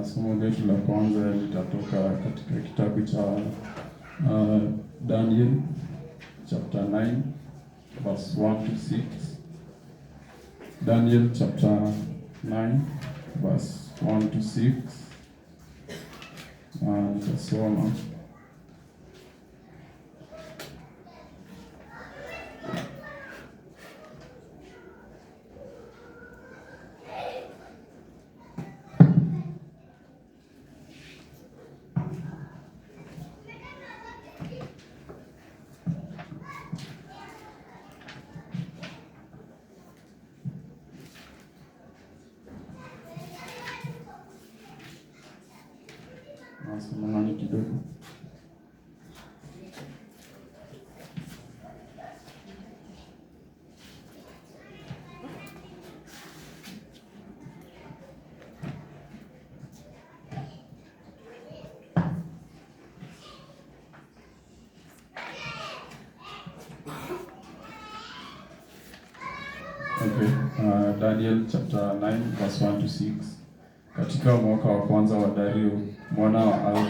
Somo letu la kwanza litatoka katika kitabu cha Daniel chapter 9 verse 1 to 6. Daniel chapter 9 verse 1 to 6. Nitasoma. Samahani kidogo. Daniel chapter 9 verse 1 to 6. Katika mwaka wa kwanza wa Dario mwana wa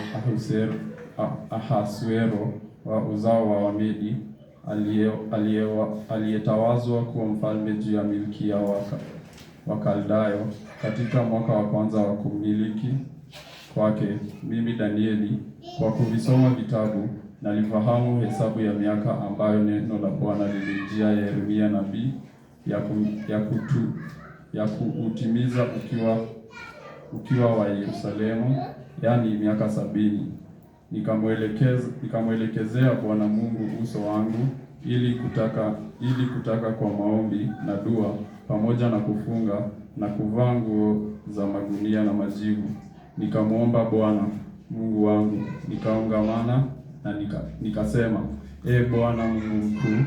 Ahasuero wa uzao wa Wamedi aliyetawazwa kuwa mfalme juu ya milki ya Wakaldayo, katika mwaka wa kwanza wa kumiliki kwake, mimi Danieli, kwa kuvisoma vitabu nalifahamu hesabu ya miaka ambayo neno la Bwana lilijia Yeremia nabii ya kuutimiza ukiwa wa Yerusalemu, yani miaka 70. Nikamwelekezea Bwana Mungu uso wangu ili kutaka kwa maombi na dua pamoja na kufunga na kuvaa nguo za magunia na majivu. Nikamwomba Bwana Mungu wangu, nikaungamana na nikasema, Bwana Mungu mkuu,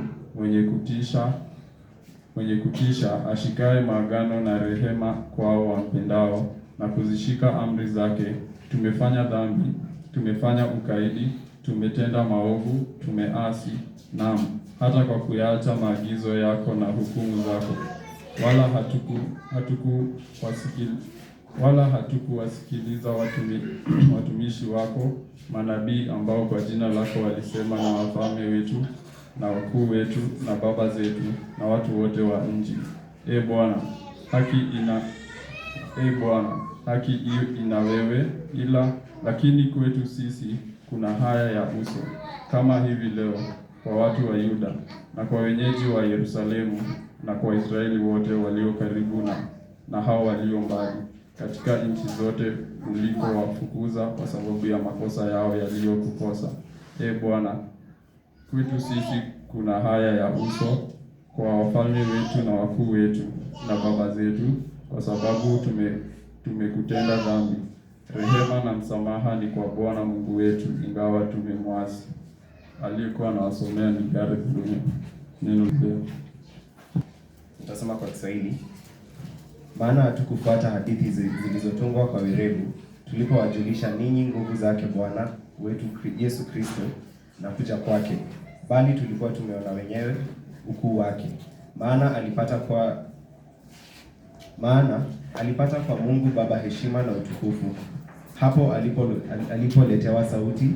mwenye kutisha, ashikaye maagano na rehema kwao wampendao na kuzishika amri zake. Tumefanya dhambi, tumefanya ukaidi, tumetenda maovu, tumeasi, naam, hata kwa kuyaacha maagizo yako na hukumu zako. Wala hatukuwasikiliza watumishi wako manabii, ambao kwa jina lako walisema na wafalme wetu na wakuu wetu na baba zetu na watu wote wa nchi. Bwana, haki hiyo ina wewe, lakini kwetu sisi kuna haya ya uso, kama hivi leo kwa watu wa Yuda na kwa wenyeji wa Yerusalemu na kwa Israeli wote walio karibu na hao walio mbali, katika nchi zote ulikowafukuza kwa sababu ya makosa yao yaliyokukosa. Bwana, kwetu sisi kuna haya ya uso kwa wafalme wetu na wakuu wetu na baba zetu, kwa sababu tumekutenda dhambi. Rehema na msamaha ni kwa Bwana Mungu wetu, ingawa tumemwasi. Aliyekuwa anawasomea ni Gareth Dunia. Neno leo nitasema kwa Kiswahili. Maana hatukufuata hadithi zilizotungwa kwa werevu, tulipowajulisha ninyi nguvu zake Bwana wetu Yesu Kristo na kuja kwake, bali tulikuwa tumeona wenyewe ukuu wake. Maana alipata kwa Mungu Baba heshima na utukufu, hapo alipoletewa sauti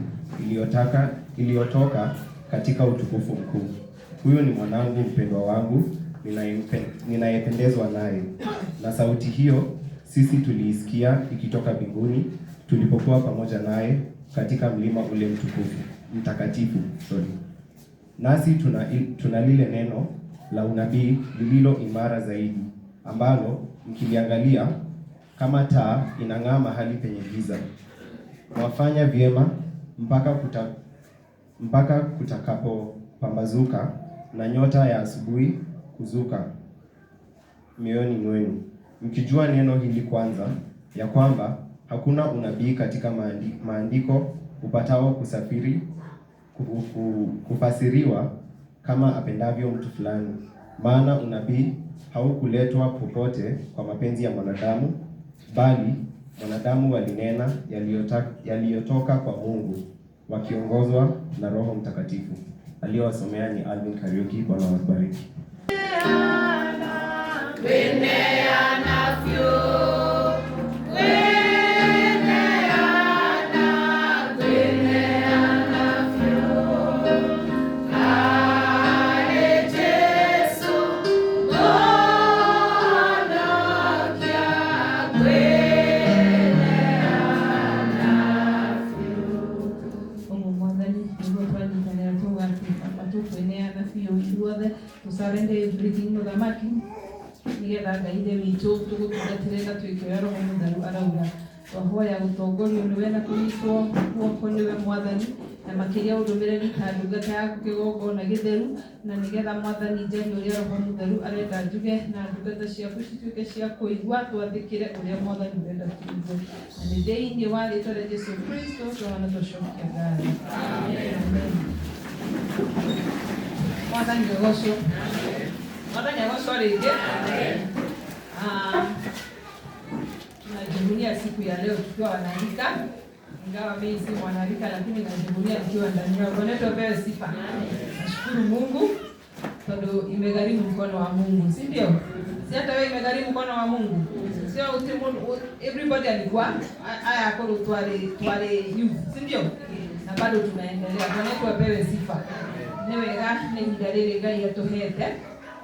iliyotoka katika utukufu mkuu. Huyo ni mwanangu mpendwa wangu, ninayependezwa naye. Na sauti hiyo sisi tuliisikia ikitoka mbinguni, tulipokuwa pamoja naye katika mlima ule mtakatifu. Nasi tuna lile neno la unabii lililo imara zaidi, ambalo mkiliangalia kama taa inang'aa mahali penye giza. Mwafanya vyema mpaka kutakapopambazuka na nyota ya asubuhi kuzuka mioyoni mwenu, mkijua neno hili kwanza, ya kwamba hakuna unabii katika maandiko upatao kufasiriwa kama apendavyo mtu fulani. Maana unabii haukuletwa popote kwa mapenzi ya mwanadamu, bali wanadamu walinena yaliyotoka kwa Mungu, wakiongozwa na Roho Mtakatifu. Aliyowasomea ni Alvin Kariuki. Bwana wabariki. When they are not few, Ngai witũ tũgũtungatĩre na twĩkĩre Roho Mũtheru arauga twahoya gũtongorio nĩwe na kũnyitwo guoko nĩwe Mwathani na makĩria ũndũmĩrĩri ta ndungata yaku kĩgongona gĩtheru na nĩgetha Mwathani njari ũrĩa Roho Mũtheru arenda njuge na ndungata ciaku cituĩke cia kũigua twathĩkĩre ũrĩa Mwathani ũrenda tuigue na nĩ thĩinĩ wa rĩĩtwa rĩa Jesũ Kristo twana tũcokia ngatho. Amen. Mwathani agocwo. Mwathani agocwo rĩngĩ. Tunajivunia siku ya leo tukiwa wanarika, ingawa mimi si mwanarika lakini najivunia nikiwa ndani yao. Bwana wetu apewe sifa. Nashukuru Mungu sababu imegharimu mkono wa Mungu, si ndio? Si hata wewe imegharimu mkono wa Mungu. Sio everybody alikuwa haya hapo twale youth, si ndio? Na bado tunaendelea. Bwana wetu apewe sifa. Newega ni dalili gani yatohete.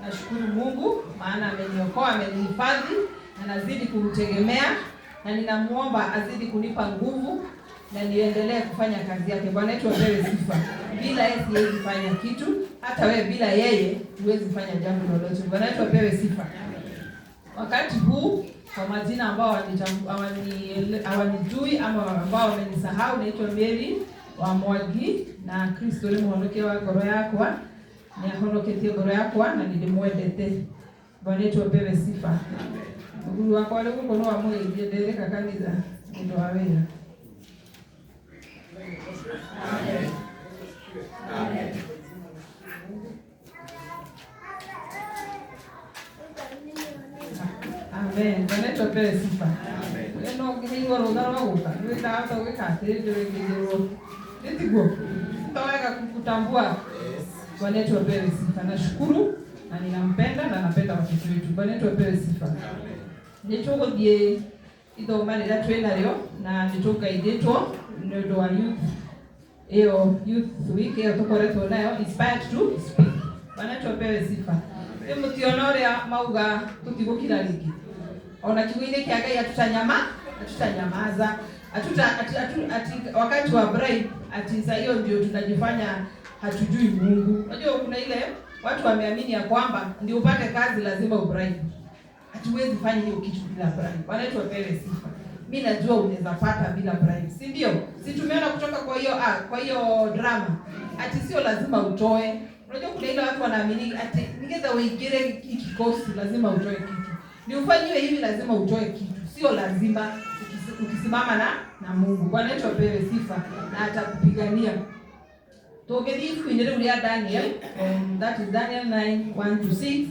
Nashukuru Mungu maana ameniokoa, amenihifadhi na nazidi kumtegemea na ninamuomba azidi kunipa nguvu na niendelee kufanya kazi yake. Bwana wetu apewe sifa. Bila yeye siwezi fanya kitu, hata wewe bila yeye huwezi fanya jambo lolote. Bwana wetu apewe sifa. Wakati huu kwa majina ambao hawanijui ama ambao wamenisahau, naitwa Mary wa Mwagi na Kristo ni muhonoke wa ngoro yakwa. Ni ahonoketie ngoro yakwa na nilimwendete. Bwana wetu apewe sifa. Mungu wako wale huko no amweithie ndereka kanitha ndio wawira. Amen. Amen. Amen. Bwana wetu apewe sifa. Amen. Ndio ngihigwa rutha rwa guka. Ndio hata gwikatiri ndio ngihigwa. Ndio taweka kukutambua. Bwana wetu apewe sifa. Nashukuru na ninampenda na napenda watoto wetu. Bwana wetu apewe sifa. Nituguthie ithoma rĩrĩa twĩnarĩo na nĩtũngaithĩtwo nĩ ũndũ wa youth week ĩyo tũkoretwo nayo inspired to speak. Bwana wetu apewe sifa. Mũtiona ũrĩa mauga tũtigũkira rĩngĩ. Ona kiugo-inĩ kĩa Ngai hatutanyamaza. Wakati wa bribe saa hiyo ndio tunajifanya hatujui Mungu. Unajua kuna ile watu wameamini ya kwamba ndio upate kazi lazima ubribe. Hatuwezi fanya hiyo kitu bila bribe. Bwana wetu apewe sifa. Mimi najua unaweza pata bila bribe, si ndio? Si tumeona kutoka kwa hiyo drama. Ati sio lazima utoe. Unajua kuna ile watu wanaamini ati ningeza uigire kikosi lazima utoe kitu. Ni ufanywe hivi lazima utoe kitu. Sio lazima ukisimama na Mungu. Bwana wetu apewe sifa na atakupigania. Togedi kuinjili ulia Daniel, that is Daniel 9:1-6.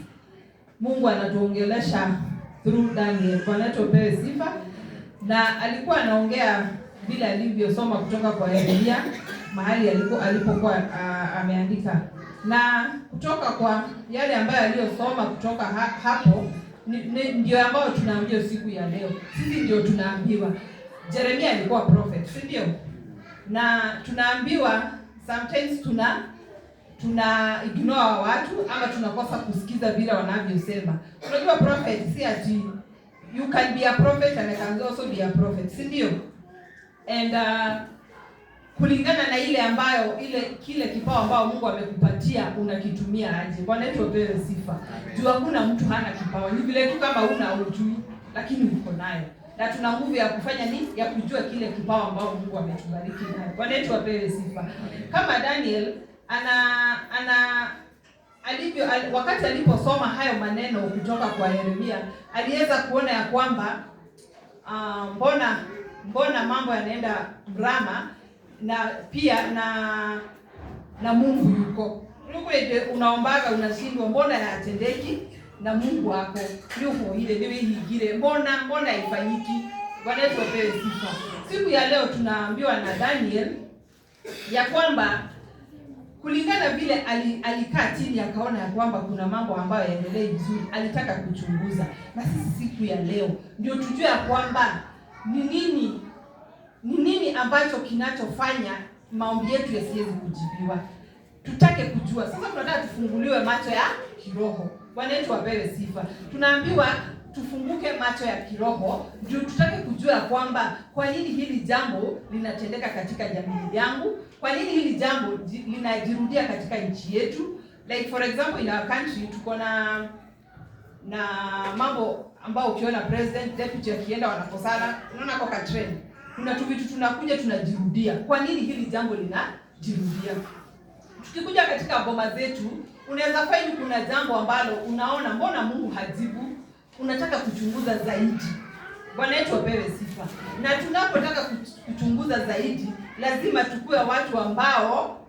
Mungu anatuongelesha through Daniel. Bwana wetu apewe sifa. Na alikuwa anaongea vile alivyosoma kutoka kwa Yeremia mahali alipokuwa ameandika. Na kutoka kwa yale ambayo aliyosoma kutoka hapo ndio ambao tunaambiwa siku ya leo. Sisi ndio tunaambiwa. Yeremia alikuwa prophet, si ndio? Na tunaambiwa sometimes tuna ignore watu ama tunakosa kusikiza vile wanavyosema. Unajua prophet si ati you can be a prophet and I can also be a prophet, si ndio? And kulingana na kile kipawa ambao Mungu amekupatia unakitumia aje. Bwana wetu apewe sifa. Jua hakuna mtu hana kipawa. Ni vile tu kama una ujui lakini uko nayo. Na tuna nguvu ya kufanya nini? Ya kujua kile kipawa ambao Mungu ametubariki nayo. Bwana wetu apewe sifa. Kama Daniel wakati aliposoma hayo maneno kutoka kwa Yeremia, aliweza kuona ya kwamba mbona mambo yanaenda mrama na pia na Mungu yuko. Unaombaga unashindwa, mbona hayatendeki? Na Mungu wako yuko ile niwe higire, mbona haifanyiki? Bwana wetu apewe sifa. Siku ya leo tunaambiwa na Daniel ya kwamba kulingana vile alikaa chini akaona ya kwamba kuna mambo ambayo yaendelee vizuri, alitaka kuchunguza. Na sisi siku ya leo ndio tujue ya kwamba ni nini ambacho kinachofanya maombi yetu yasiwezi kujibiwa. Tutake kujua. Sasa tunataka tufunguliwe macho ya kiroho. Bwana wetu apewe sifa. Tunaambiwa tufunguke macho ya kiroho ndio tutake kujua kwamba kwa nini hili jambo linatendeka katika jamii yangu, kwa nini hili jambo linajirudia katika nchi yetu. Like for example in our country tuko na na mambo ambao ukiona president deputy akienda wanakosana, unaona kwa trend. Kuna tu vitu tunakuja tunajirudia. Kwa nini hili jambo linajirudia? Tukikuja katika boma zetu, unaweza find kuna jambo ambalo unaona mbona Mungu hajibu, unataka kuchunguza zaidi. Bwana wetu apewe sifa. Na tunapotaka kuchunguza zaidi, lazima tukue watu ambao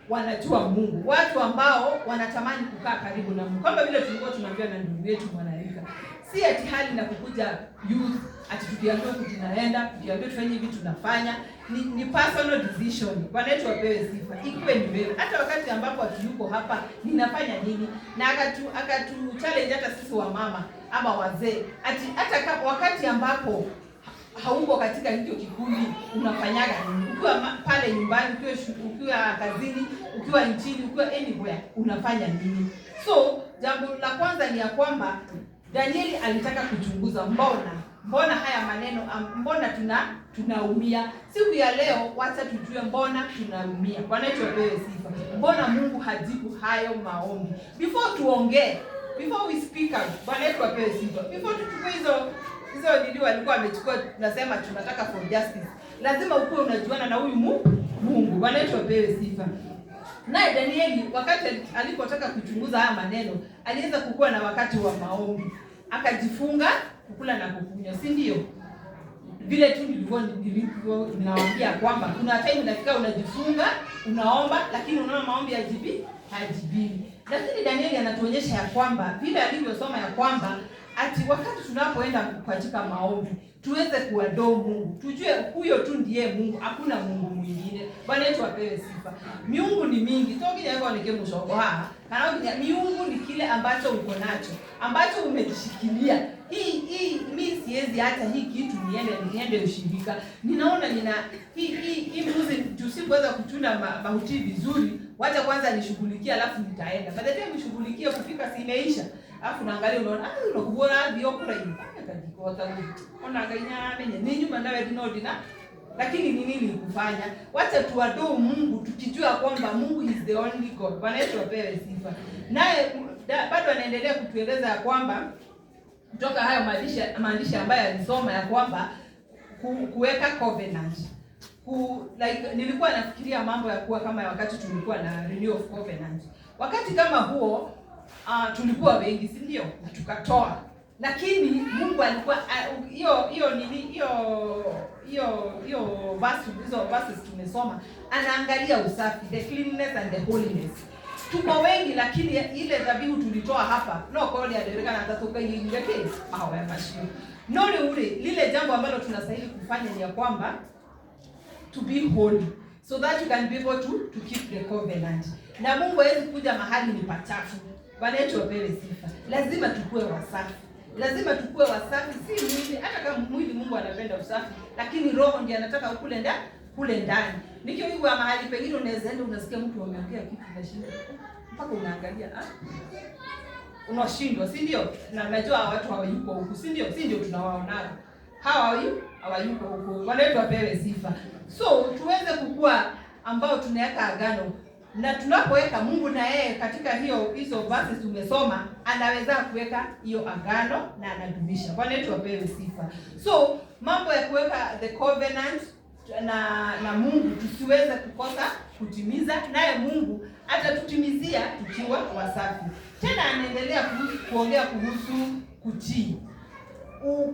wanajua Mungu, watu ambao wanatamani kukaa karibu na Mungu. Kama vile tulikuwa tunaambiwa na ndugu yetu Mwanarika, si ati hali na kukuja youth ati tukiambiwa huku tunaenda, tukiambiwa tufanye hivi tunafanya, ni personal decision. Bwana wetu apewe sifa. Ikuwe ni wewe. Hata wakati ambapo hatuyuko hapa, ninafanya nini? Na akatu challenge hata sisi wa mama ama wazee. Ati hata wakati ambapo hauko katika hicho kikundi unafanyaga nini? Ukiwa pale nyumbani, ukiwa kazini, ukiwa nchini, ukiwa anywhere, unafanya nini? So, jambo la kwanza ni ya kwamba Danieli alitaka kuchunguza mbona haya maneno, mbona tunaumia. Siku ya leo wacha tujue mbona tunaumia. Bwana wetu apewe sifa. Mbona Mungu hajibu hayo maombi? Before tuongee, before we speak out, Bwana wetu apewe sifa. Before tuchukue hizo ndio walikuwa wamechukua, tunasema tunataka for justice. Lazima ukuwe unajuana na huyu Mungu. Bwana wetu apewe sifa. Naye Danieli wakati alipotaka kuchunguza haya maneno, aliweza kukua na wakati wa maombi. Akajifunga kukula na kukunywa, si ndio? Vile tu nilivyo ninawaambia kwamba kuna time unafika unajifunga, unaomba, lakini unaona maombi hajibiwi. Lakini Danieli anatuonyesha ya kwamba vile alivyosoma ya kwamba ati wakati tunapoenda katika maombi tuweze kuadoo Mungu. Tujue huyo tu ndiye Mungu, hakuna Mungu mwingine. Bwana wetu apewe sifa. Miungu ni mingi. Toki yako ni kemu shoko kana miungu ni kile ambacho uko nacho, ambacho umejishikilia. Hii mimi siwezi hata hii kitu niende ushirika. Ninaona hii mbuzi tusipoweza kuchuna mahuti vizuri, wacha kwanza nishughulikie alafu nitaenda. Baada ya kushughulikia kufika si imeisha. Alafu naangalia unaona unakubona ndio kula hivi. Katikota unanganya menye ni nyuma nawe dinodina. Lakini ni nini kufanya? Wacha tuadoo Mungu tukijua kwamba Mungu is the only God. Bwana wetu apewe sifa. Naye bado anaendelea kutueleza ya kwamba kutoka hayo maandishi ambayo alisoma ya kwamba kuweka covenant. Nilikuwa nafikiria mambo ya kuwa kama wakati tulikuwa na renew of covenant. Wakati kama huo tulikuwa wengi, si ndio? Na tukatoa. Lakini Mungu alikuwa hiyo verses tumesoma, anaangalia usafi, the cleanliness and the holiness. Tuko wengi lakini ile dhabihu tulitoa hapa no kodi adereka na tatoka yinge case hawa ya mashio. Noni ule lile jambo ambalo tunastahili kufanya ni ya kwamba to be holy so that you can be able to keep the covenant. Na Mungu hawezi kuja mahali ni pachafu. Bwana wetu apewe sifa. Lazima tukue wasafi. Lazima tukue wasafi, si mwili. Hata kama mwili Mungu anapenda usafi, lakini roho ndiye anataka kule ndani. Nikiwa mahali pengine unaweza enda unasikia mtu ameongea kitu kinashinda. Mpaka unaangalia unashindwa, si ndio? Na najua watu hawayuko huku, si ndio? Si ndio tunawaona. Hawayuko huku. Bwana wetu apewe sifa. So tuweze kukua ambao tunaweka agano. Na tunapoweka Mungu na yeye katika hizo verses tumesoma, anaweza kuweka hiyo agano na anadumisha. Bwana wetu apewe sifa. So mambo ya kuweka the covenant na Mungu tusiweze kukosa kutimiza, naye Mungu atatutimizia tukiwa wasafi. Tena anaendelea kuongea kuhusu kutii.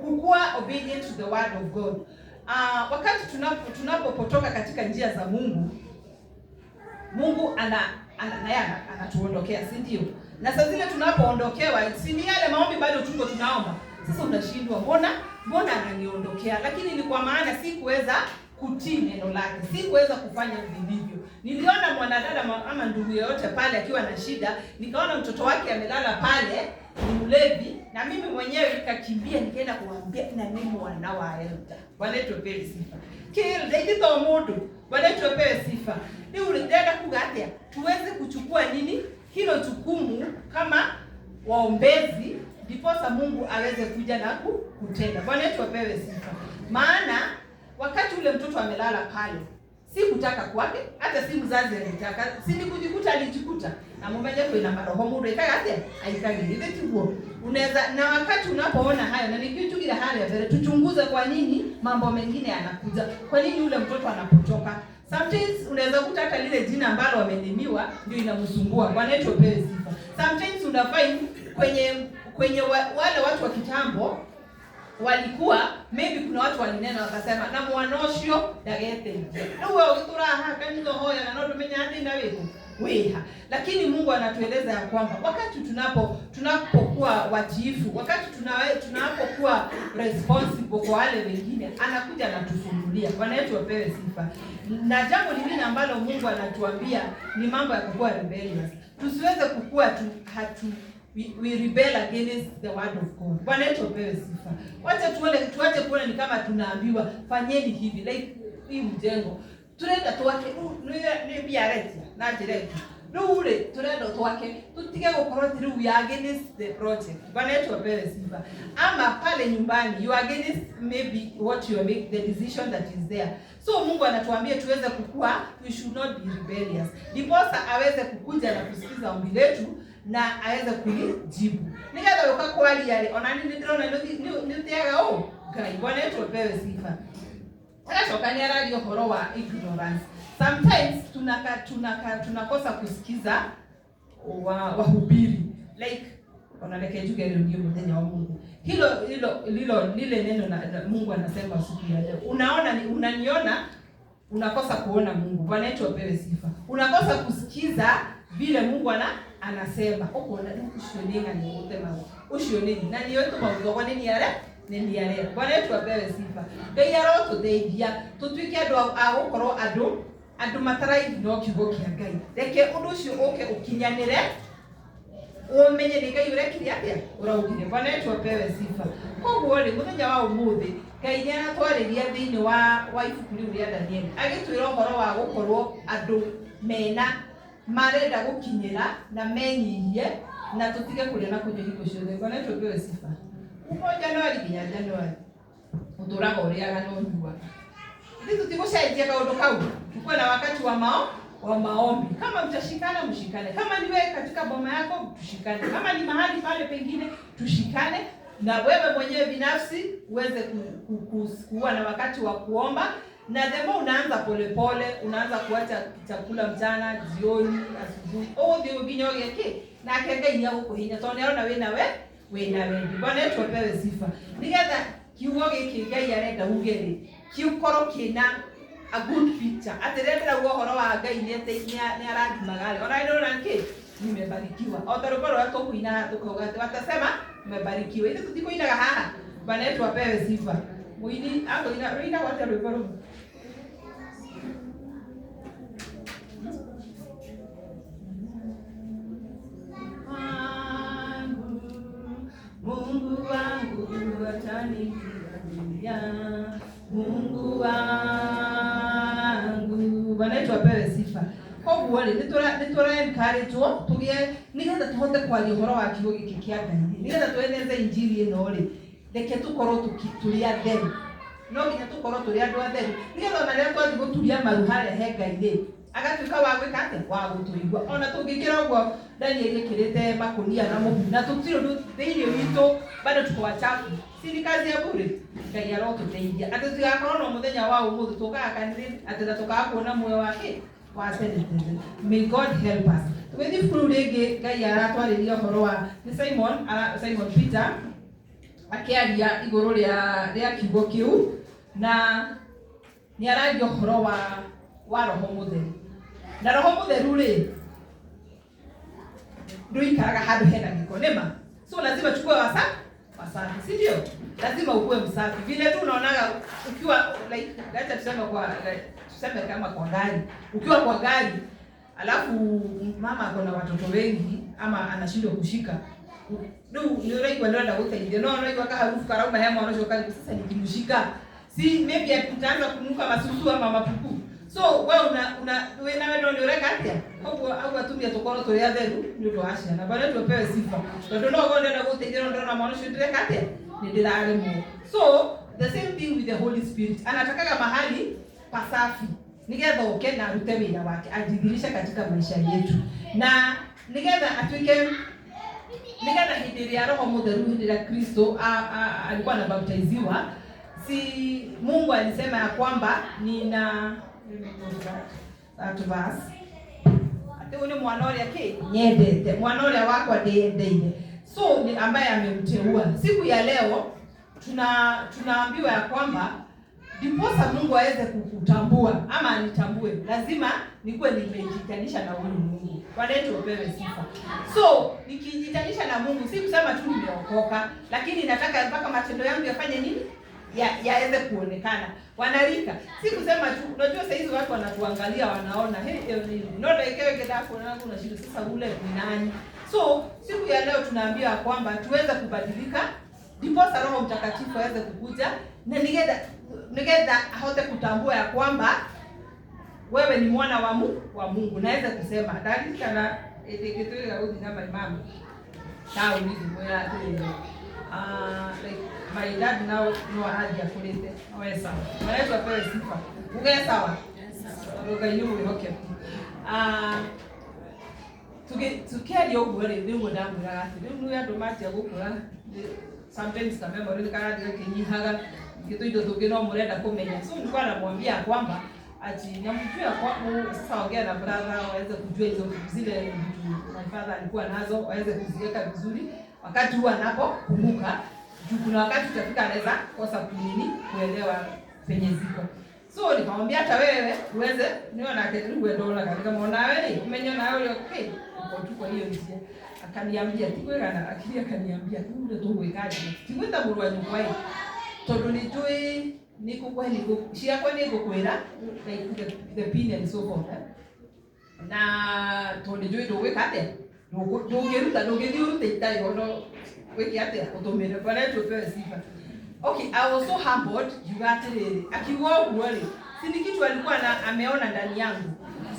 Kukuwa obedient to the word of God. Wakati tunapopotoka katika njia za Mungu anatuondokea, si ndio? Na saa zile tunapoondokewa, si ni yale maombi bado tuko tunaomba. Sasa unashindwa, mbona ananiondokea? Lakini ni kwa maana si kuweza kutii neno lake, si kuweza kufanya vilivyo. Niliona mwanadada ama ndugu yoyote pale akiwa na shida, nikaona mtoto wake amelala pale, ni mlevi, na mimi mwenyewe nikakimbia nikaenda kuambia na mimi wanawaelda. Bwana wetu apewe sifa. Ndio modo. Bwana wetu apewe sifa. Ni ulitenda kugatia. Tuweze kuchukua nini? Hilo jukumu kama waombezi, ndiposa Mungu aweze kuja na kutenda. Bwana wetu apewe sifa. Maana wakati ule mtoto amelala pale, Si kutaka kwake, hata si mzazi alitaka, si ni kujikuta alijikuta. Na mumeje kwa ina maroho mundu ikaga ate aikagi ile tugo. Unaweza na wakati unapoona hayo na nikichukia hali ya vile tuchunguze kwa nini mambo mengine yanakuja. Kwa nini yule mtoto anapotoka? Sometimes unaweza kuta hata lile jina ambalo wamenimiwa ndio inamsumbua. Bwana wetu apewe sifa. Sometimes unafind kwenye wale watu wa kitambo walikuwa maybe kuna watu walinena wakasema na mwanosho dagete ndio ukituraha kanito hoya na ndo menya hadi na wewe weha. Lakini Mungu anatueleza ya kwamba wakati tunapokuwa watiifu, wakati tunapokuwa responsible kwa wale wengine, anakuja anatufungulia. Bwana wetu apewe sifa. Na jambo lingine ambalo Mungu anatuambia ni mambo ya kukua rebellious. Tusiweze kukua we rebel against the word of God. Bwana wetu apewe sifa. Tuache kuona ni kama tunaambiwa fanyeni hivi, like hii mjengo turenda twake ni biaretia na direct ule turenda twake tutige gukorwo tiri we against the project. Bwana wetu apewe sifa. Ama pale nyumbani you against maybe what you make, the decision that is there. So Mungu anatuambia tuweze kukua, we should not be rebellious. Ndiposa aweze kukuja na kusikiza ombi letu na aweze kujibu. Nikaza ukakwali yale onani ndirona nitiaga Ngai. Bwana wetu apewe sifa. Tunatokania radio horo wa ignorance. Sometimes tunakosa kusikiza wahubiri. Like onaleke juge ndio mtenya wa Mungu. Lile neno na Mungu anasema siku ya leo. Unaniona unakosa kuona Mungu. Bwana wetu apewe sifa. Unakosa kusikiza vile Mungu anasema. Ukoona ushoninga ni utema. Ushonini. Na niyo tumavuga kwa nini yale? Nini yale. Bwana wetu apewe sifa. Ngai arotuteithia tutuike andu agukorwo andu mataraithi no kiugo kia Ngai. Reke undu ucio uke ukinyanire umenye ni Ngai urekiria atia uraugire. Bwana wetu apewe sifa. Koguo ri muthenya wa umuthi Ngai ni aratwariria thiini wa ibuku riu ria Daniel agitwira uhoro wa gukorwo andu mena marenda gukinyira na menyihie na tutige kuria na kunyo hingo ciothe. Bwana wetu apewe sifa. Januari nginya Januari uturaga uriaga no njua. Hizi tutigusaidia kaundu kau. Tukue na wakati wa maombi. Kama mtashikana mshikane. Kama ni wewe katika boma yako tushikane. Kama ni mahali pale pengine tushikane. Na wewe mwenyewe binafsi uweze kuwa na wakati wa kuomba. Na demo unaanza polepole, unaanza kuacha chakula mchana, jioni, asubuhi. Ndio ginyoge ke. Na kenge inya huko hinya. Tunaona wewe na wewe. Bwana wetu apewe sifa. Nigetha kiugo giki Ngai arenda ugere kiukoro kina a good picture. Aterendera uhoro wa Ngai ni arathimaga. Ona ndio ranki nimebarikiwa. Otarukoro watu kuina tukoga watasema nimebarikiwa. Ile tutikoinaga haha. Bwana wetu apewe sifa. Muini ako ina watu rwibaro. Mungu wangu atanitia, Mungu wangu. Bwana wetu apewe sifa. Koguo ri nitura encourage tugie nigetha tuhote kwaria uhoro wa kiugo giki kia Ngai. Nigetha tueneze injili ino ri reke tukorwo turi atheru. No nginya tukorwo turi andu atheru. Nigetha ona riria twathi guturia maru haria he Ngai ri agatuika wa gwika ate wa gutuigua. Ona tungikira uguo Daniel ikirite makunia na muhu na tutiro thiini witu bado tuko wachafu. Si kazi ya bure. Ngai arotuteithia. Ati tugakorwo no muthenya wa umuthi tukaga kanitha ati tukaga kuona muoyo wake wa tene. May God help us. Tugethi buru ringi Ngai aratwariria uhoro wa Simon Peter akiaria iguru ria kiugo kiu na ni aragia uhoro wa Roho Mutheru. Na Roho Mutheru ri ndio ikaraga handu hena giko nema. So lazima chukue wasafi, si ndio? Lazima ukue msafi. Vile tu unaonaga ukiwa like hata tuseme kama kwa gari. Ukiwa kwa gari alafu mama ako na watoto wengi ama anashindwa kushika. Ndio rai kwa ndio gutaidia. No kwa harufu karauma hema unachokali sasa nikimshika. Si maybe ataanza kunuka masusu ama mapupu. So wewe wewe nawe ndio ureka atia au atumia tokoro turi atheru ni ndo acia na bale tupewe sifa ndo no gonde na guteithira ndo na mwana shudire kate ni ndirarimo. So the same thing with the Holy Spirit, anatakaga mahali pasafi nigetha oke na arute wĩra wake ajidhirisha katika maisha yetu, na nigetha atuike, nigetha hĩndĩ ĩrĩa Roho Mũtheru, hĩndĩ ĩrĩa Kristo alikuwa anabaptiziwa, si Mungu alisema ya kwamba nina that verse ati uni mwana ũrĩa nyendete, mwana ũrĩa wakwa ndĩendeire, so ni ambaye amemteua. Siku ya leo tunaambiwa ya kwamba ndiposa Mungu aweze kukutambua ama anitambue, lazima nikuwe nimejitanisha na huyu Mungu. Bwana wetu apewe sifa. So nikijitanisha na Mungu, si kusema tu nimeokoka, lakini nataka mpaka matendo yangu yafanye nini? Yaweze kuonekana. Wanarika, si kusema tu, unajua sasa hizi watu wanatuangalia wanaona, ndio ikewe kidafu na unashika sasa ule ni nani? So siku ya leo tunaambiwa kwamba tuweze kubadilika, ndiposa Roho Mtakatifu aweze kukuja na nigeda ahote kutambua ya kwamba wewe ni mwana wa Mungu. Naweza kusema dalili kana eteketo ya udi na mama tao ni moya like my dad now no haja kulete awesa wanaweza pewe sifa uge sawa ugayu okay tukiari ogwere ndio ndamu gati ndio ya domati ya gukura sometimes kama memory kana ndio kinyihaga kitu hicho tukino murenda kumenya, so nilikuwa namwambia kwamba ati namjua kwa sasa, ongea na brother waweze kujua hizo zile vitu my father alikuwa nazo, waweze kuziweka vizuri wakati huo anapokumbuka. Kuna wakati utafika anaweza kosa kuelewa penye ziko. So nikamwambia hata wewe uweze niona kitu wewe dola katika muona wewe umenya na wewe okay kwa hiyo njia. Akaniambia tikwegana, akaniambia ndio tu wekaje tikwenda murwa nyukwai tondu nitui nikukwai nikushia kwa nigukwira like the pin and so forth na tondu njui ndugwikate ndungiruta ndungithiuruta itai ondo wikiate utumire bale tupewe sifa. Okay, I was so humbled yugatiriri akiwa uguo-ri sini kitu alikuwa ameona ndani yangu,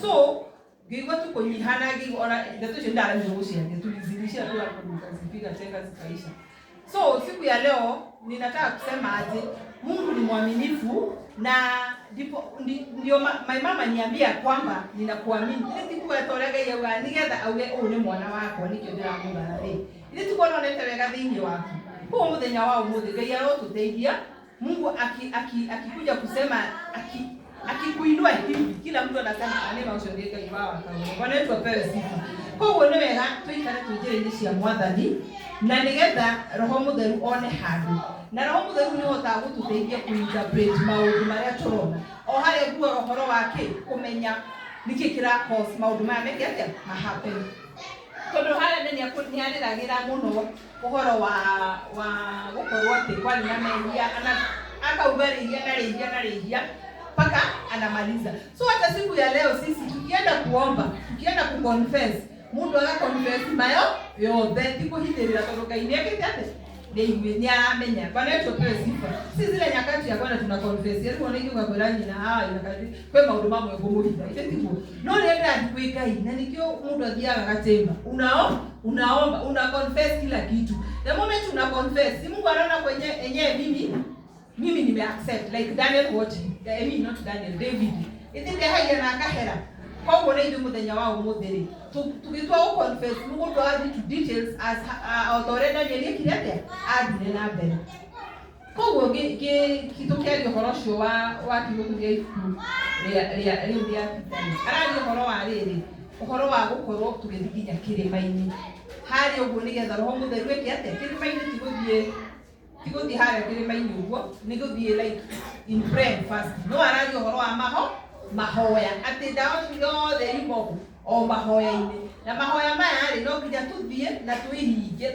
so gigo tukonyihana giona ndeto chendara nyoshia tulizidishia tu hapo tukazipiga tenga zikaisha. So siku ya leo ninataka kusema aje Mungu ni mwaminifu, na ndio my mama niambia kwamba ninakuamini. Ile siku ya torega yewa nigetha auge une mwana wako nikyo ndira mugara ri ile siku onete wega thini wako kwa muthenya wa umuthi Ngai arotuteithia. Mungu akikuja kusema akikuinua hivi kila mtu anasema anema ucio ndio Ngai wao akaona. Bwana wetu apewe sifa. Kwa hiyo ni wega tuikare tujire cia Mwathani na nigetha Roho Mutheru one handu, na Roho Mutheru ni hota gututeithia kuinterpret maundu maria turona o hare guo rohoro wake kumenya niki kira cause maundu maya meke atia happen. Tondu hare ni akuniharagira muno uhoro wa gukorwo ati kwani na mehia akauberia na rehia paka anamaliza. So hata siku ya leo sisi tukienda kuomba, tukienda kuconfess, mundu aga confess mayo yothe tikuhithirira tondu Ngai niekete ate ni aramenya. Bwana wetu apewe sifa. Sisi zile nyakati ya Bwana tuna confess yetu ona ingi ngakora nyina nyakati kwe maundu mamwe gumuhitha ite tiguo no nenda ndikuika na nikio mundu athiaga gatemba unaomba una confess kila kitu. The moment una confess, si Mungu anaona kwenye enyewe mimi nime accept like Daniel what I mean not Daniel David ithinde haya na kahera kwa hiyo ndio muthenya wa umuthiri tugitwa go confess Mungu ndo athi to details as authority Daniel kirete adine na mbere kwa hiyo kitu kile horocio wa kimukuria ifu ria pitani arari horo wa riri uhoro wa gukorwo tugithikinya kirima-ini hari uguo nigetha Roho Mutheru ekiate kirima-ini tiguthie haria kirima-ini uguo niguthie like in prayer fast no arari uhoro wa mahoya ati ndawa ciothe imo o mahoya-ini na mahoya maya ri no nginya tuthie na tuihinge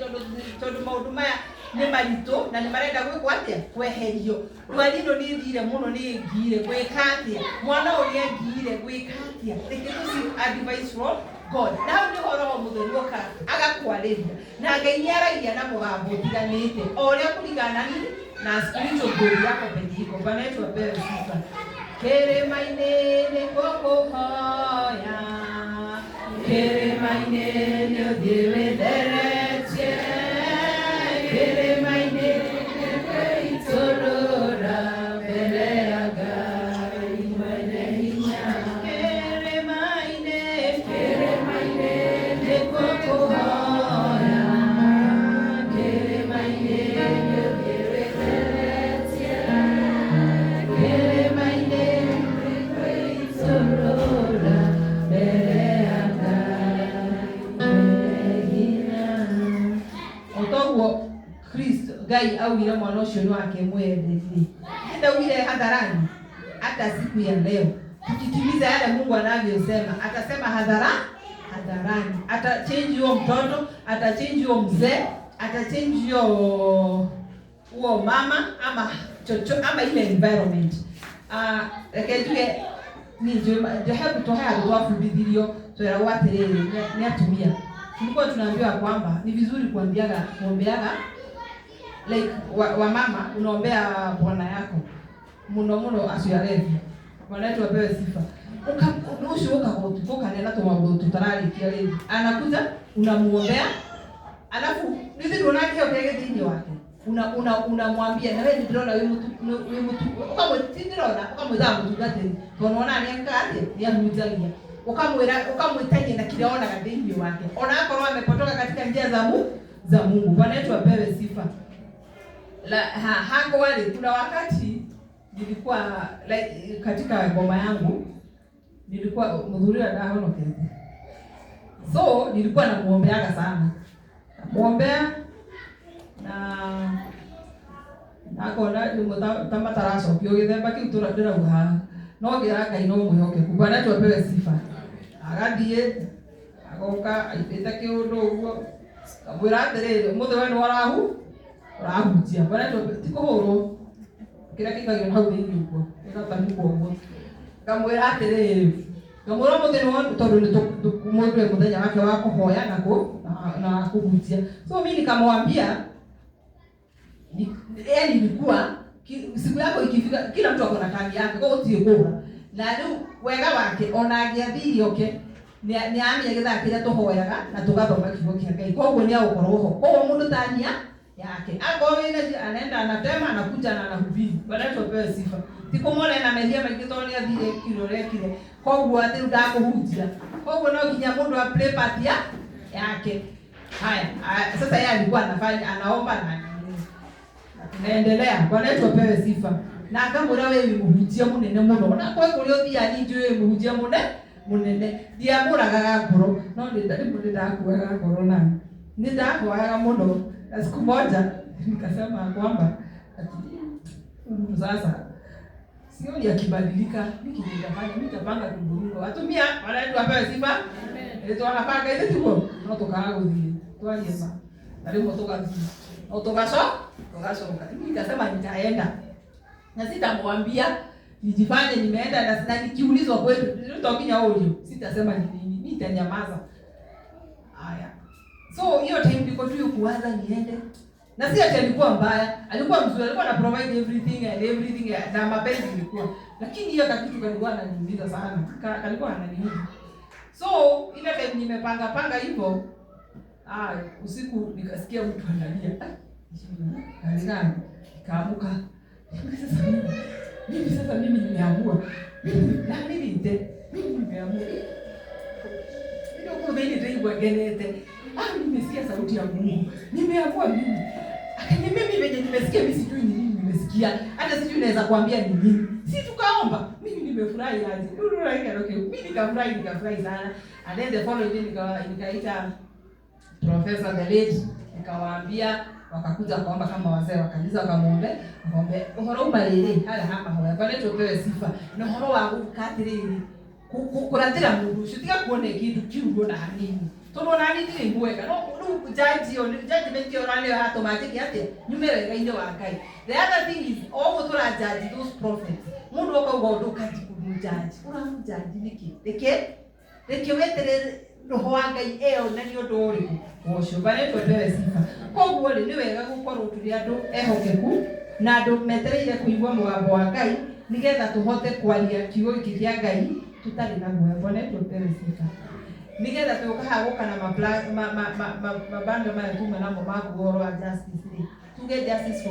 tondu maundu maya ni marito na ni marenda gwikwo atia kweherio. Ndwari ino ni thire muno ni ngire gwika atia mwana uria ngire gwika atia tikitu advice from God na hau ni horo Mutheru oka agakwariria na Ngai ni aragia na mugambo utiganite o uria kurigana na spiritual body yako pendiko. Bwana wetu apewe sifa. Kirima-ini nikukuhoya kirima-ini ni uthie witheretie kirima-ini nikwiturura mbere ya Ngai mwene hinya Ngai au ile mwana ucio ni wake mwende. Ndio ile hadharani. Hata siku ya leo tukitimiza yale Mungu anavyosema, atasema hadharani. Ata change huo mtoto, ata change huo mzee, ata change huo mama ama ama ile environment. Rekejue ni hebu tohaya tuwafundithio twera watiriri ni atumia. Tulikuwa tunaambiwa kwamba ni vizuri kuombeaga like wa mama unaombea bwana yako muno asiarevi. Bwana wetu apewe sifa. Ukanushi nena tumabudu tutarari kiale. Anakuja unamuombea. Alafu hivi unake ukege dini wake. Unamwambia na wewe ndio wewe mtu ukamweza mtugateni. Tunaona aniangaje ya mjalia. Ukamwitaje na kile ona kadini wake. Ona hapo amepotoka katika njia za Mungu. Bwana wetu apewe sifa. Hako wale kuna wakati nilikuwa like katika ngoma yangu nilikuwa mhudhuria na hono kete. So nilikuwa namuombeaga sana. Namuombea na kona tama taraso kio githemba kiu turadira uha no giraka ino muhoke kubana tu apewe sifa. Agadie agoka aipeta kiundu ugo kamwira atirire muthe we no rahutia bana tu tikuhuru kira kikagira hau thini ugo ikatani kuogo kamwira atirire kamwira muthe no tondu ni tukumwire muthenya wake wa kuhoya na kuhutia. So mimi nikamwambia yaani nilikuwa siku yako ikifika kila mtu akona kazi yake kwa utie bora na leo wega wake onagia video ni amye getha kile tohoyaga na tugathoma kigo kia Ngai kwa ugo ni agukoroho kwa mundu tania yake agowina anaenda anatema anakuja na anahubiri bwana tupewe sifa tiko mona na mehia magitoni athire kile kwa ugo ati ndakuhutia kwa ugo no kinya mundu a play part yake haya sasa yeye alikuwa anafanya anaomba na naendelea bwana wetu apewe sifa na akamwona wewe muhujia munene muno na kwa kulio thia ni njue muhujia munene dia muraga ngoro no ndenda kuaga ngoro na ndakuaga muno na siku moja nikasema kwamba sasa sio ni akibadilika nitapanga kumburugo watumia bwana wetu apewe sifa ndio anapanga ile tuko tunatoka guthie twanyema ndio motoka autogaso nikasema nitaenda na sitamwambia nijifanye nimeenda na nikiulizwa kwetu nitokinya audio sitasema ni nini mimi nitanyamaza. Haya, so hiyo time niko tu kuanza niende na si ati alikuwa mbaya, alikuwa mzuri, alikuwa na provide everything na mapenzi ilikuwa, lakini hiyo kitu kalikuwa ananiuliza sana, kalikuwa ananiuliza. So ile time nimepanga hivyo usiku nikasikia mtu analia. Alingana kaamuka. Mimi nimeamua. Mimi nimeamua. Ndio kwa nini ndio genete. Nimesikia sauti ya Mungu. Nimeamua mimi. Akani mimi venye nimesikia mimi sijui ni nini nimesikia. Hata sijui naweza kuambia ni nini. Si tukaomba. Mimi nimefurahi aje. Mimi nikafurahi sana. And then the following day nikaita Professor David nikawaambia wakakuja kuomba kama wazee wakaliza wakamuombe uhoro umariri hala hapa hoya bwana tupewe sifa na uhoro wa gukatiriri kuratira mundu ucio tiga kuone kindu kiugo na hanini tono nani ndiri mwega no judgment orani hato majiki ate nyumere gaine wa Ngai. The other thing is all mutura judge those prophets mundu okauga undu kati kumjudge uramjudge niki reke weterere roho wa Ngai na ni undu uriku ucio bwana tupewe sifa. Koguo ni wega gukorwo turi andu ehokeku na andu metereire kuigwa mugambo wa Ngai nigetha tuhote kwaria kiugo giki kia Ngai tutari na guoya. Bwana tupewe sifa. Nigetha tukahaguka na mabando maya tuma namo maguoro wa justice to get justice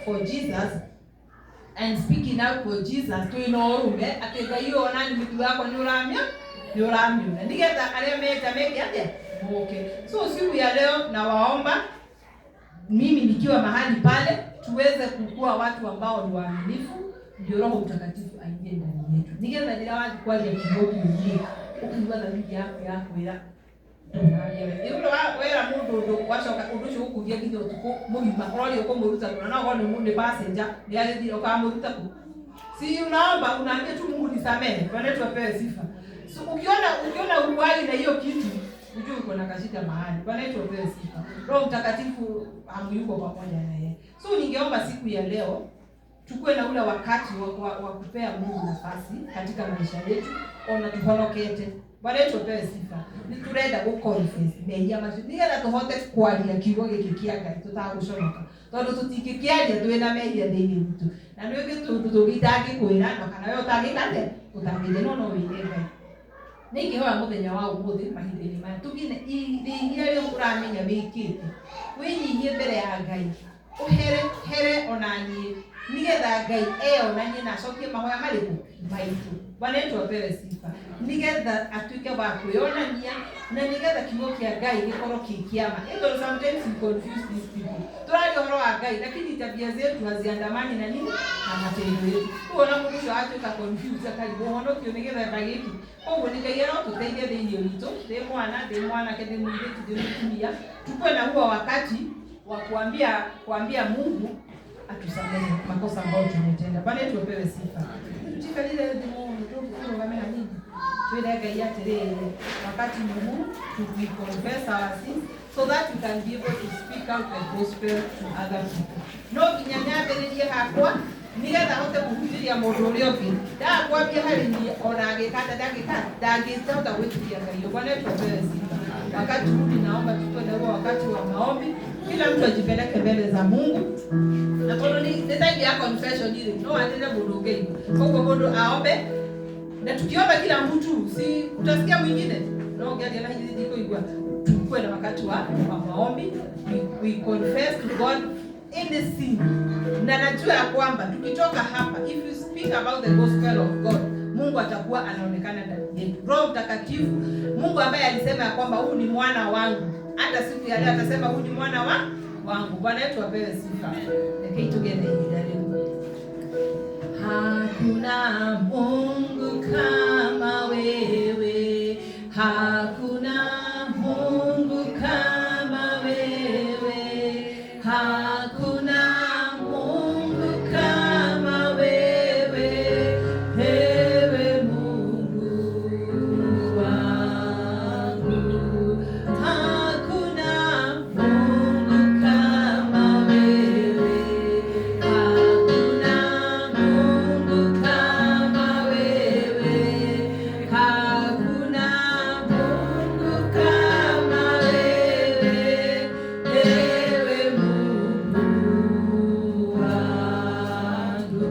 for Jesus and speaking out for Jesus to inorume akiga iyo nani mtu wako ni uramya nigetha aria meke aje okay. So siku ya leo na waomba mimi nikiwa mahali pale tuweze kukua watu ambao ni waaminifu, ndio Roho Mtakatifu aingie ndani yetu. Nigetha ndio wazi kwa ile kiboki nyingi ukiwa na bidii yako ila Yule wera mundu wacoka undu ucio ukugia nginya utuku mugima urori ukumuruta na no ni passenger ni agithii ukamuruta ku. Si unaomba unaambia tu Mungu nisamehe. Bwana wetu apewe sifa. So ukiona uwai na hiyo kitu ujue uko na kashida mahali. Bwana wetu apewe sifa. Roho Mtakatifu amuyuko pamoja na yeye. So ningeomba siku ya leo tukue na ule wakati wa kupea Mungu nafasi katika maisha yetu. Ona tuholokete. Bwana wetu apewe sifa. Ni turenda go confess. Meia macinia tuhote kwaria kiugo giki kia Ngai tutaguconoka. Tondu tutikikiaria twina meia thiini witu. Na nä gä tå tågitangä kwä ra no kana we å tangä kate å tangä no no wä ire Ngai nä ingä hoya må thenya wa å må thä mahinda-inä maya tugine iria rä å å ramenya wä kä te wä nyihie mbere ya Ngai å here ona niä nä getha Ngai eyonanie na acokie mahoya marä kå maitå. Bwana wetu apewe sifa. Nä getha atuike wa kwä onania na nä getha kiugo kia Ngai gä korwo kä kĩama. Sometimes we confuse these people. Tũraria ũhoro wa Ngai lakini tabia zetu haziandamani na nini na matendo yetu. Kuona mũndũ ũcio atuĩka confused akarigwo ũhonokio nĩ gĩthemba gĩkĩ. Koguo nĩ Ngai arotũteithia thĩinĩ witũ ndĩ mwanake ndĩ mũirĩtu ndĩ mũtumia tukue na huo wakati wa kuambia Mungu atusamehe makosa ambayo tumetenda. Bwana wetu apewe sifa. Tukalile ndio kama nini twende Ngai atiriri wakati Mungu to confess our sins so that we can be able to speak out the gospel to other people. No kinyanyambĩrĩrie hakwa nigetha hote kũhunjĩria mũndũ ũrĩa ũngĩ ndakwambia harĩ niĩ ona agĩkata ndangĩhota gwĩtĩkia Ngai. Bwana wetu apewe sifa. Wakati huu ninaomba tuende wakati wa maombi, kila mtu ajipeleke mbele za Mungu. Na kono ni time ya confession ile no atende mũndũ ũngĩ. Koguo mũndũ aombe na tukiomba kila mtu si utasikia mwingine no ngiaria na hizi ndiko igwa tukue na wakati wa maombi. We confess to God any sin. Na najua ya kwamba tukitoka hapa if you speak about the gospel of God Mungu atakuwa anaonekana ndani yetu. Roho Mtakatifu Mungu ambaye alisema ya kwamba huyu ni mwana wangu, hata siku ya leo atasema huyu ni mwana wangu. Bwana wetu apewe sifa. Lakini tugende hili hakuna Mungu kama wewe, hakuna Mungu kama wewe, hakuna Mungu kama wewe, ewe Mungu wangu, hakuna Mungu kama wewe, hakuna Mungu kama wewe, hakuna Mungu kama wewe, ewe Mungu wangu.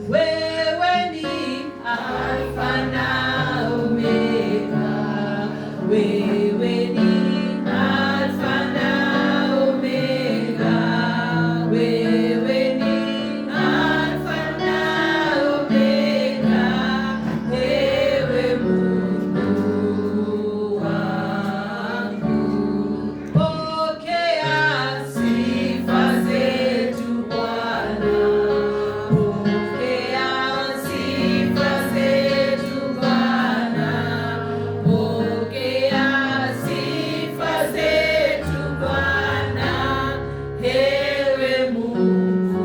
Wewe ni Alfa na Omega, wewe ni Alfa na Omega, wewe ni Alfa na Omega, ewe Mungu wangu. Pokea sifa zetu Bwana, pokea sifa zetu Bwana, pokea sifa zetu Bwana, ewe Mungu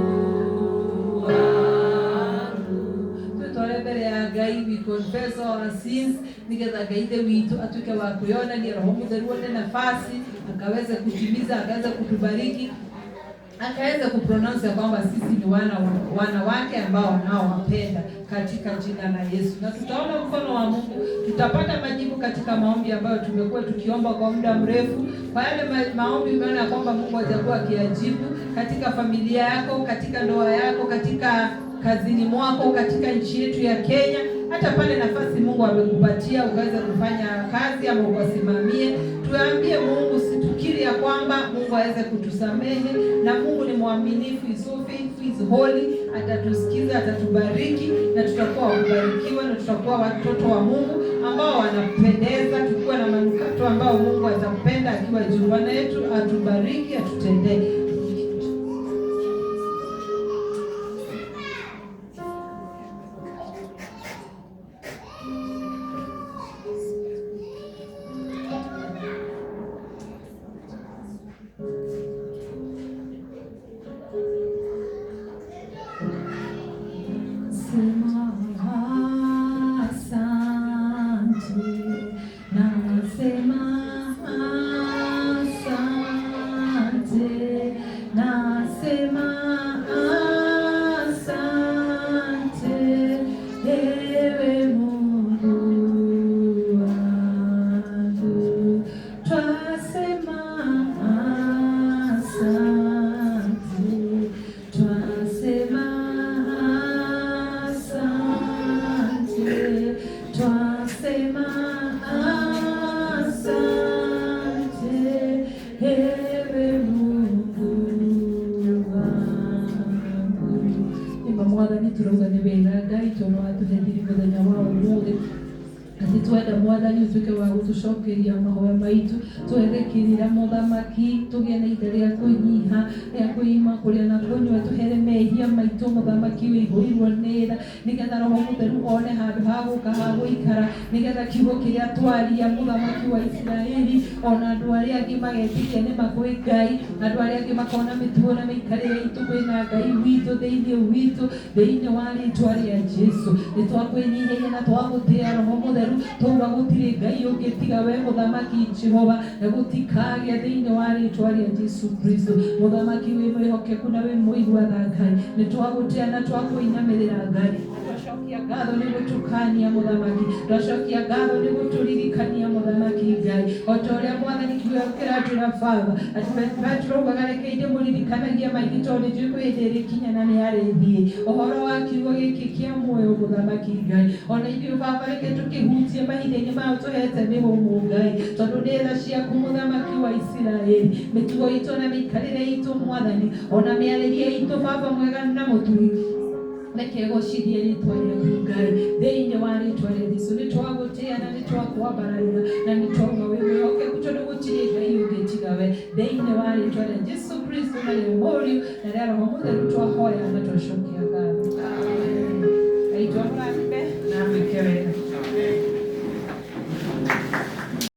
wangu. Tutore mbere ya Ngai, we confess our sins nigetha Ngai the witũ atuike wa kwĩonania. Roho Mũtheru one nafasi akaweze kutimiza, akaweze kutubariki, akaweze kupronounce kwamba sisi ni wana wake ambao wanaowapenda katika jina la Yesu. Na tutaona mkono wa Mungu, tutapata majibu katika maombi ambayo tumekuwa tukiomba kwa muda mrefu. Kwa yale maombi umeona kwamba Mungu atakuwa akiyajibu katika familia yako, katika ndoa yako, katika kazini mwako, katika nchi yetu ya Kenya, hata pale nafasi Mungu amekupatia ukaweza kufanya kazi ama ukasimamie. Tuambie Mungu, situkiri ya kwamba Mungu aweze kutusamehe, na Mungu ni mwaminifu, is so faithful, is holy, atatusikiza, atatubariki, na tutakuwa wabarikiwa, na tutakuwa watoto wa Mungu ambao wanapendeza, tukuwa na manukato ambao Mungu atampenda akiwa juu. Bwana yetu atubariki, atutendee. ewe Mungu wangu, twasema asante, twasema asante, twasema asante, ewe Mungu wangu. Imba Mwathani turauga nĩ wega Ngai tondũ watũhethire mũthenya wa ũmũthĩ, ati twenda Mwathani utuike wa gũtũcokeria mahoya maitũ, twerekirira Mũthamaki tũgĩe na ihinda rĩa kũnyiha rĩa kwĩima kũrĩa na kũnyua, tũhere mehia maitũ Mũthamaki wĩihũirwo nĩ tha, nĩgetha Roho Mũtheru one handũ ha gũka ha gũikara, nĩgetha kiugo kĩrĩa twaria Mũthamaki wa Isiraeli, ona andũ arĩa angĩ magetĩkia nĩ makwĩ Ngai, andũ arĩa angĩ makona mĩtugo na mĩikarĩre itũ kwĩna Ngai witũ thĩinĩ witũ, thĩinĩ wa rĩĩtwa rĩa Jesũ. Nĩ twakwĩnyihĩria na twagũtĩĩa Roho Mũtheru, tuuga gũtirĩ Ngai ũngĩ tiga we Mũthamaki Jehova, na gũtikagĩa thĩinĩ wa rĩĩtwa rĩa Jesũ Kristo. Mũthamaki wĩ mwĩhokeku na wĩ mũiguaga Ngai, nĩ twagũtĩĩa na twakũinamĩrĩra Ngai. Twacokia ngatho nĩ gũtũkania Mũthamaki, twacokia ngatho nĩ gũtũririkania Mũthamaki Ngai, o ta ũrĩa Mwathani kiugo kĩratwĩra Baba, atĩ turaugaga reke ndĩmũririkanagia maingĩ tondũ nĩ njũĩ hĩndĩ ĩrĩkinya na nĩ arĩthiĩ. Ũhoro wa kiugo gĩkĩ kĩa muoyo Mũthamaki Ngai, ona ithuĩ Baba reke tũkĩhutie mahinda-inĩ mao tũhete mĩhũmũ Ngai, tondũ nĩ tha ciaku Mũthamaki wa Isiraeli, mĩtugo itũ na mĩikarĩre itũ Mwathani, ona mĩarĩrie itũ Baba mwega na mũturi, reke gũcithie rĩĩtwa rĩaku Ngai, thĩinĩ wa rĩĩtwa rĩa Jesũ. Nĩ twagũtĩĩa na nĩ twakwambararĩra na nĩ twauga wĩ mwĩhokeku tondũ gũtirĩ Ngai ũngĩ tiga we, thĩinĩ wa rĩĩtwa rĩa Jesũ Kristo na rĩa Mũriũ na rĩa Roho Mũtheru twahoya na twacokia ngatho.